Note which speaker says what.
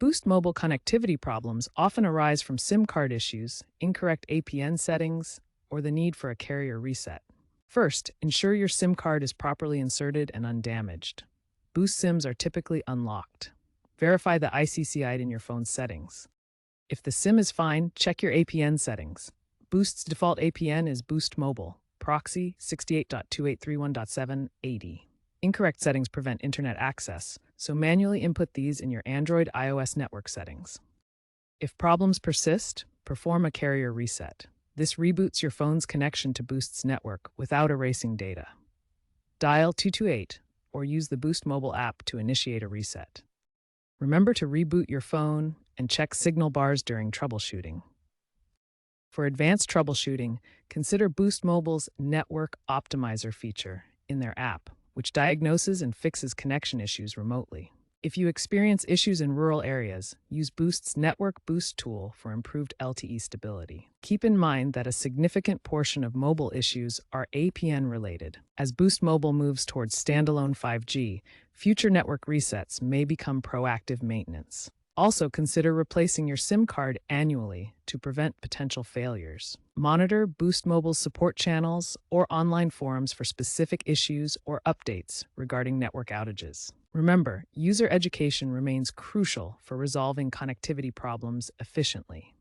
Speaker 1: Boost Mobile connectivity problems often arise from SIM card issues, incorrect APN settings, or the need for a carrier reset. First, ensure your SIM card is properly inserted and undamaged. Boost SIMs are typically unlocked. Verify the ICC in your phone's settings. If the SIM is fine, check your APN settings. Boost's default APN is Boost Mobile, proxy 68.2831.780. Incorrect settings prevent internet access, so manually input these in your Android iOS network settings. If problems persist, perform a carrier reset. This reboots your phone's connection to Boost's network without erasing data. Dial 228 or use the Boost mobile app to initiate a reset. Remember to reboot your phone and check signal bars during troubleshooting. For advanced troubleshooting, consider Boost Mobile's Network Optimizer feature in their app, which diagnoses and fixes connection issues remotely. If you experience issues in rural areas, use Boost's Network Boost tool for improved LTE stability. Keep in mind that a significant portion of mobile issues are APN related. As Boost Mobile moves towards standalone 5G, future network resets may become proactive maintenance. Also, consider replacing your SIM card annually to prevent potential failures. Monitor Boost Mobile's support channels or online forums for specific issues or updates regarding network outages. Remember, user education remains crucial for resolving connectivity problems efficiently.